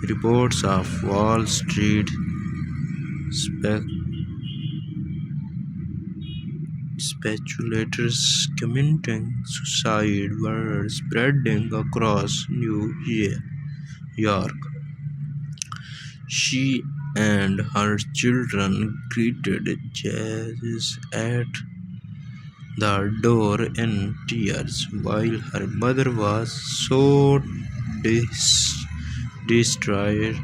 Reports of Wall Street speculators committing suicide were spreading across New York. She and her children greeted Jesus at the door in tears, while her mother was so distraught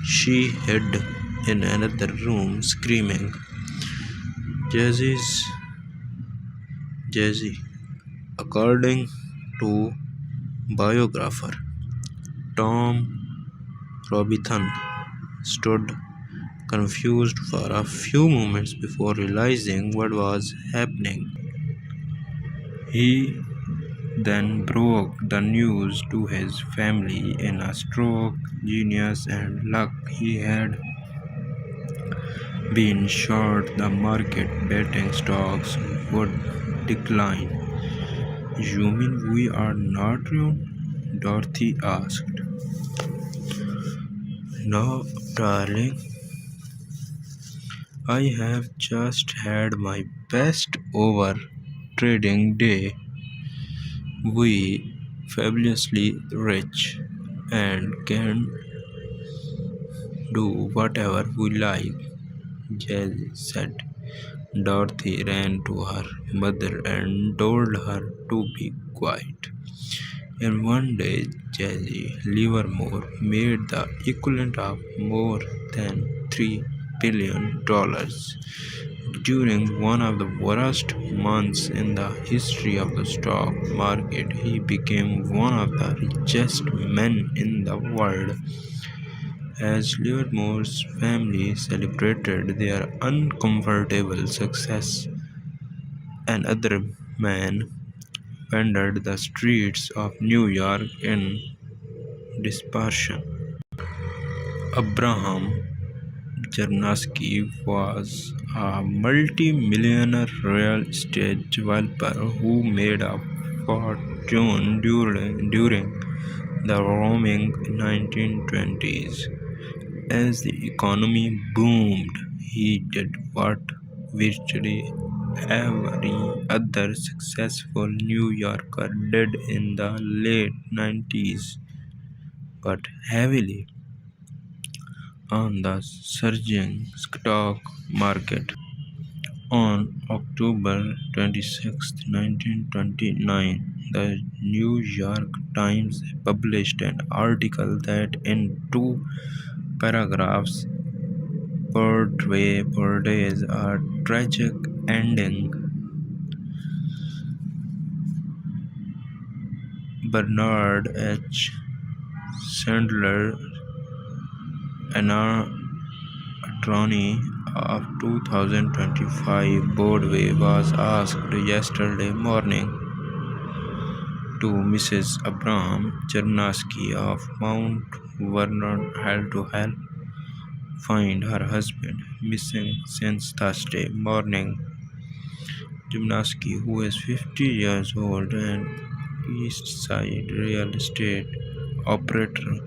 she hid in another room screaming, Jesus, Jesus. According to biographer Tom Robinson, stood confused for a few moments before realizing what was happening. He then broke the news to his family. In a stroke, genius, and luck he had been short the market, betting stocks would decline. You mean we are not ruined? Dorothy asked. No, darling. I have just had my best over trading day. We fabulously rich and can do whatever we like, Jazzy said. Dorothy ran to her mother and told her to be quiet. And one day, Jazzy Livermore made the equivalent of more than $3 billion during one of the worst months in the history of the stock market. He became one of the richest men in the world. As Livermore's family celebrated their uncomfortable success, another man wandered the streets of New York in desperation. Abraham Chernatsky was a multi-millionaire real estate developer who made a fortune during the roaring 1920s. As the economy boomed, he did what virtually every other successful New Yorker did in the late 90s, but heavily on the surging stock market. On October 26, 1929, the New York Times published an article that, in two paragraphs, portrays a tragic ending. Bernard H. Sandler, an attorney of 2025 Broadway, was asked yesterday morning to Mrs. Abraham Chernatsky of Mount Vernon to help find her husband, missing since Thursday morning. Chernatsky, who is 50 years old and East Side real estate operator,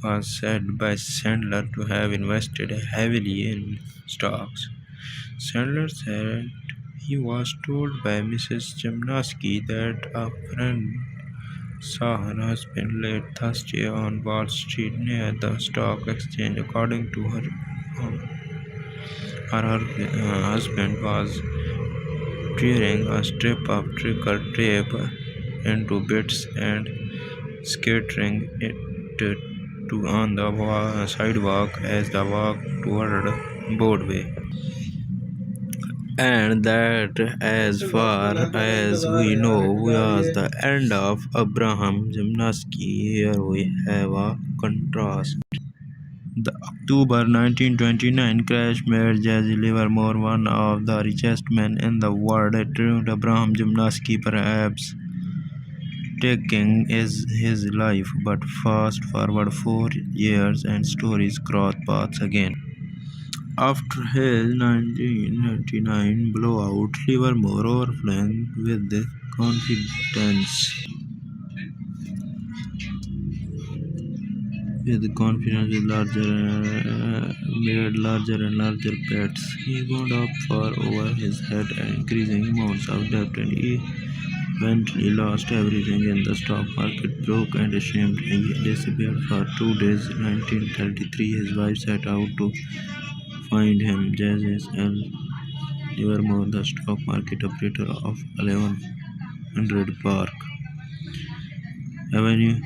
was said by Sandler to have invested heavily in stocks. Sandler said he was told by Mrs. Chernatsky that a friend saw her husband late Thursday on Wall Street near the stock exchange. According to her, husband was tearing a strip of trickle tape into bits and scattering it on the sidewalk as they walked toward Broadway. And that, as far as we know, was the end of Abraham Chernatsky. Here we have a contrast. The October 1929 crash made Jesse Livermore one of the richest men in the world. It ruined Abraham Chernatsky, perhaps taking his life. But fast forward 4 years and stories cross paths again. After his 1999 blowout, Livermore, overflowing with confidence, with confidence with made larger and larger bets. He wound up far over his head and increasing amounts of debt and he eventually lost everything in the stock market. Broke and ashamed, he disappeared for 2 days. In 1933, his wife set out to find him. Jazz L. Livermore, the stock market operator of 1100 Park Avenue,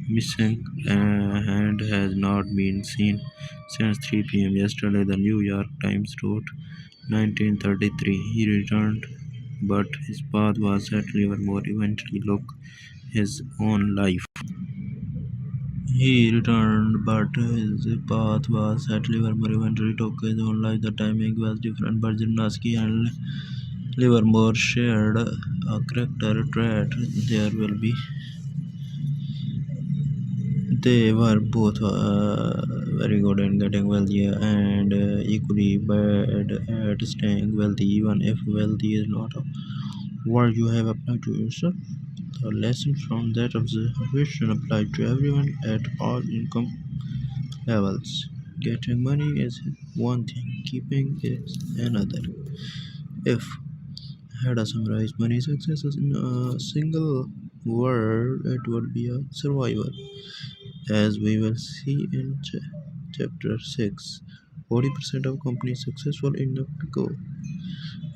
missing and has not been seen since 3 p.m. yesterday, the New York Times wrote. 1933, he returned, but his path was set Livermore eventually took his own life. He returned, but his path was set Livermore eventually took his own life. The timing was different, but Zimnaski and Livermore shared a character trait. There will be They were both very good in getting wealthy and equally bad at staying wealthy, even if wealthy is not what you have applied to yourself. The lesson from that observation applied to everyone at all income levels. Getting money is one thing, keeping is another. If I had to summarize money success in a single word, it would be a survival. As we will see in chapter 6, 40% of companies successful enough to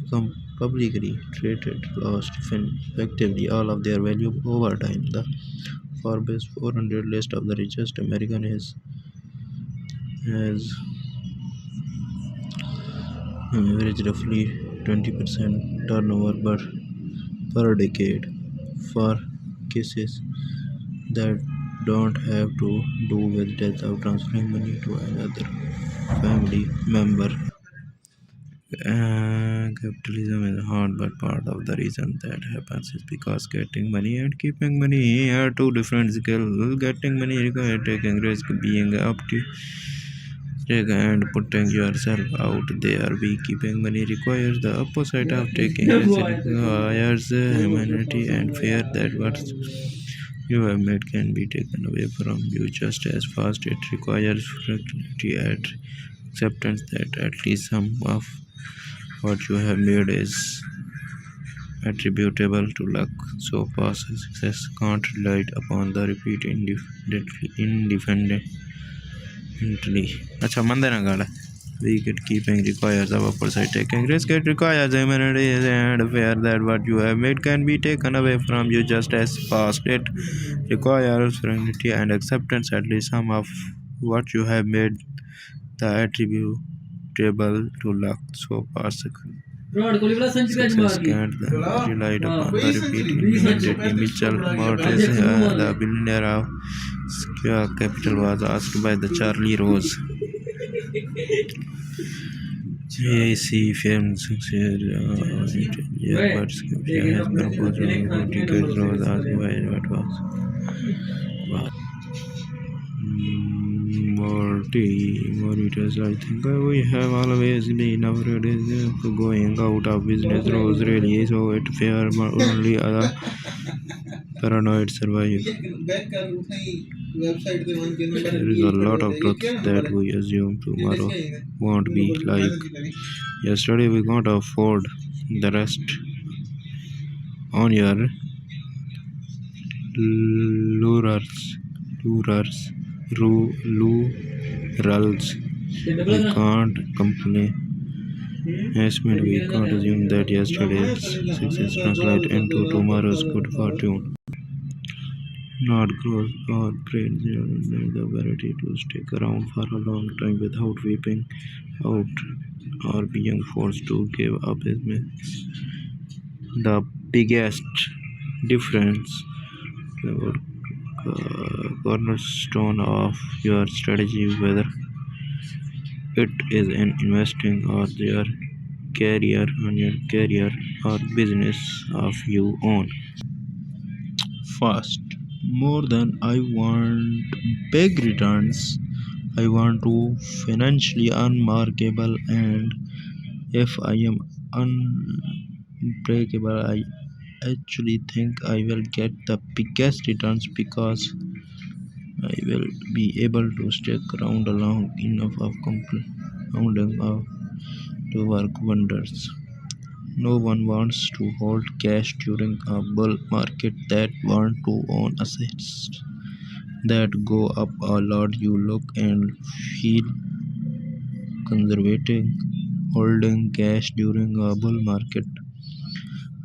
become publicly traded lost effectively all of their value over time. The Forbes 400 list of the richest American has averaged roughly 20% turnover per decade. For cases that don't have to do with death or transferring money to another family member. Capitalism is hard, but part of the reason that happens is because getting money and keeping money are two different skills. Getting money requires taking risk, being optimistic, and putting yourself out there. Be keeping money requires the opposite of taking risk. It requires humanity and fear that what you have made can be taken away from you just as fast. It requires flexibility and acceptance that at least some of what you have made is attributable to luck. So past success can't rely upon the repeat independently. अच्छा मंदे ना गाड़ा. Wicket keeping requires our foresight. Taking risk it requires humanity and fear that what you have made can be taken away from you just as fast. It requires serenity and acceptance at least some of what you have made the attributable to luck. So past success can't rely upon the repeat immediately. Mitchell Mortis, the billionaire of Square Capital, was asked by the Charlie Rose. JC Films succeed but Square has proposed for decades. Rose asked why what was Mauritius. I think we have always been afraid of going out of business. Rose really so it fair only other paranoid survive. There is a lot of truth that we assume tomorrow won't be like yesterday. We can't afford the rest on your lurers, lurals. We can't complain. Estimate we can't assume that yesterday's success translate into tomorrow's good fortune. Not growth or brains, the ability to stick around for a long time without weeping out or being forced to give up is the biggest difference. The cornerstone of your strategy, whether it is in investing or your career or business of you own. First, more than I want big returns, I want to financially unmarkable, and if I am unbreakable, I actually think I will get the biggest returns because I will be able to stick around long enough of compounding to work wonders. No one wants to hold cash during a bull market that want to own assets that go up a lot. You look and feel conservative holding cash during a bull market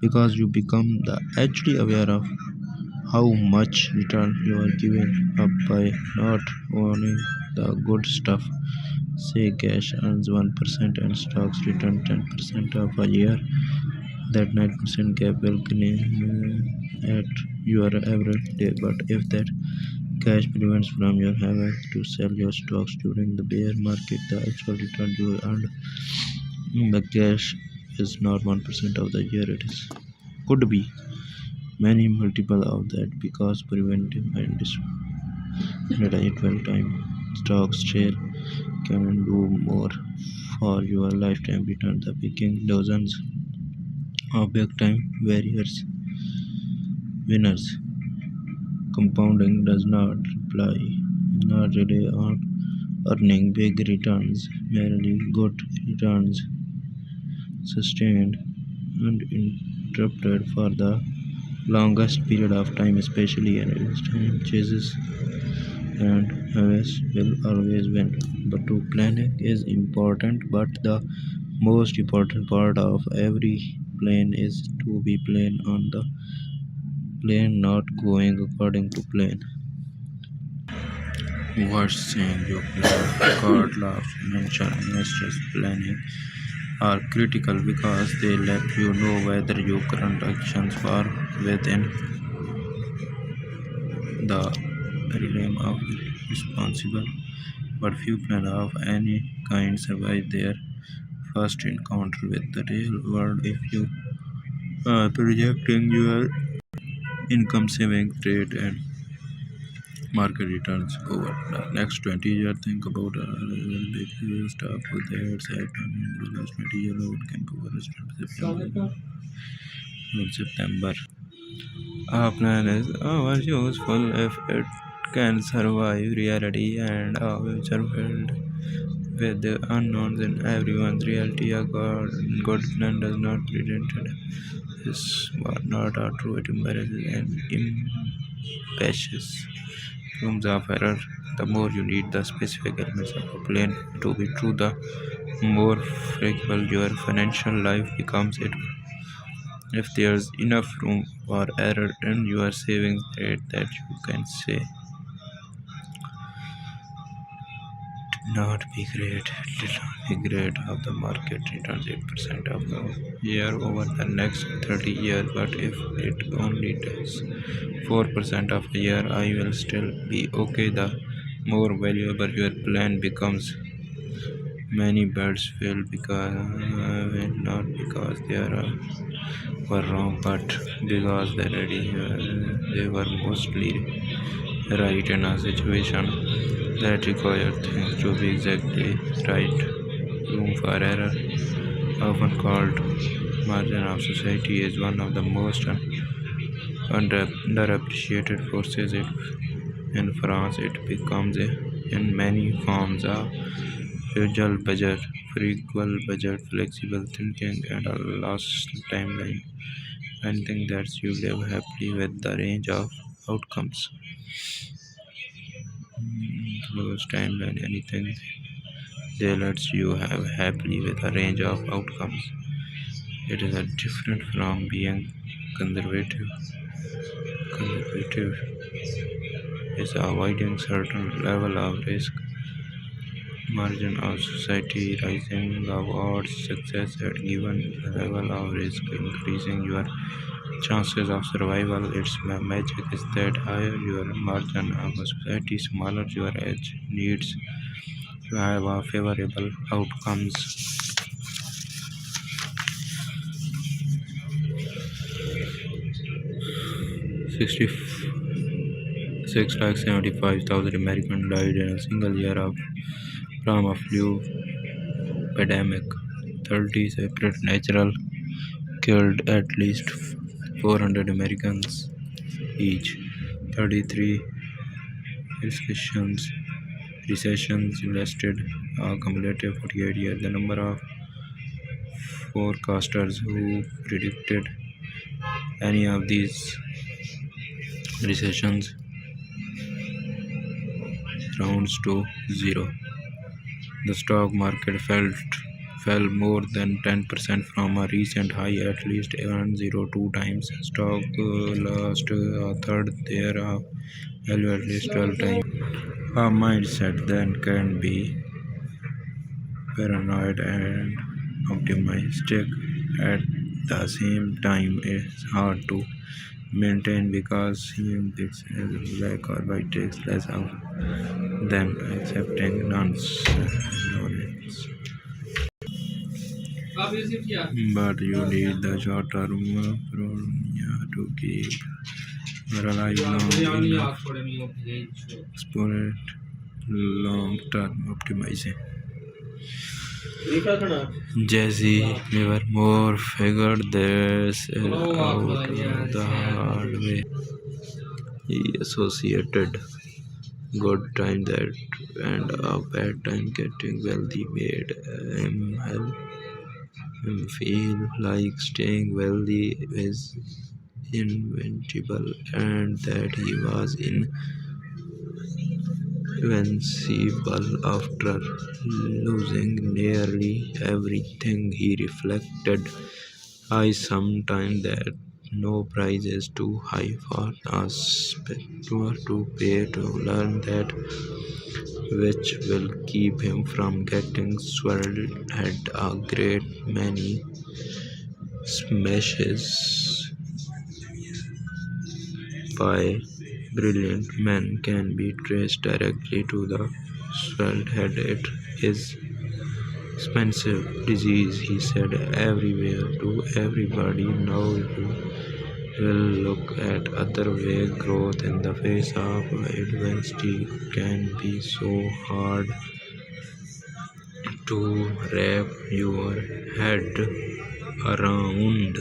because you become the actually aware of how much return you are giving up by not owning the good stuff. Say cash earns 1% and stocks return 10% of a year. That 9% gap will gnaw at your average day. But if that cash prevents from your having to sell your stocks during the bear market, the actual return you earned in the cash is not 1% of the year. It is could be many multiple of that because preventive and well time stocks trail can do more for your lifetime return the picking dozens of big time warriors winners. Compounding does not rely on earning big returns, merely good returns sustained uninterrupted for the longest period of time, especially in time chases and harvest will always win. But to planning is important, but the most important part of every plan is to be plan on the plan not going according to plan. What's saying you plan God loves financial investors planning are critical because they let you know whether your current actions are within the realm of responsible. But few plan of any kind survive their first encounter with the real world. If you are projecting your income, savings rate, and market returns over the next 20 years, think about a big stuff that set in the last 20 years old can cover September. Our plan is our useful if it can survive reality and a future filled with the unknowns in everyone's reality. A good plan does not pretend is not a true. It embarrasses and impasses rooms of error. The more you need the specific elements of a plan to be true, the more fragile your financial life becomes. It if there's enough room for error in your savings rate that you can say not be great, it did not be great of the market returns 8% of the year over the next 30 years, but if it only does 4% of a year, I will still be okay. The more valuable your plan becomes, many birds fail because well, not because they were wrong, but because they were mostly right in a situation that required things to be exactly right. Room for error, often called margin of society, is one of the most underappreciated forces. In France, it becomes in many forms a usual budget, frugal budget, flexible thinking, and a lost timeline. Anything that you live happily with the range of outcomes. Lost timeline, anything they lets you have happily with a range of outcomes. It is a different from being conservative. Conservative is avoiding certain level of risk margin of society, rising of odds, success at given level of risk, increasing your chances of survival. Its magic is that higher your margin of society, smaller your edge needs to have a favorable outcomes. 66,75,000 Americans died in a single year from a flu pandemic. 30 separate natural killed at least 400 Americans each. 33 recessions recessions lasted a cumulative 48 years. The number of forecasters who predicted any of these recessions rounds to zero. The stock market fell more than 10% from a recent high, at least 102 times. Stock lost a third their value at least 12 times. A mindset that can be paranoid and optimistic at the same time is hard to maintain because seeing this as black or white takes less of than accepting nonsense. But you need the short term pronya to keep alive long enough. Exponent long term optimizing. Jesse Livermore figured this out the hard way. He associated good time that and a bad time getting wealthy made him feel like staying wealthy is inevitable and that he was invincible after losing nearly everything. He reflected, I sometimes that no price is too high for a spectator to pay to learn that, which will keep him from getting swallowed at a great many smashes by brilliant men can be traced directly to the swelled head. It is expensive disease, he said, everywhere to everybody. Now you will look at other way. Growth in the face of adversity can be so hard to wrap your head around.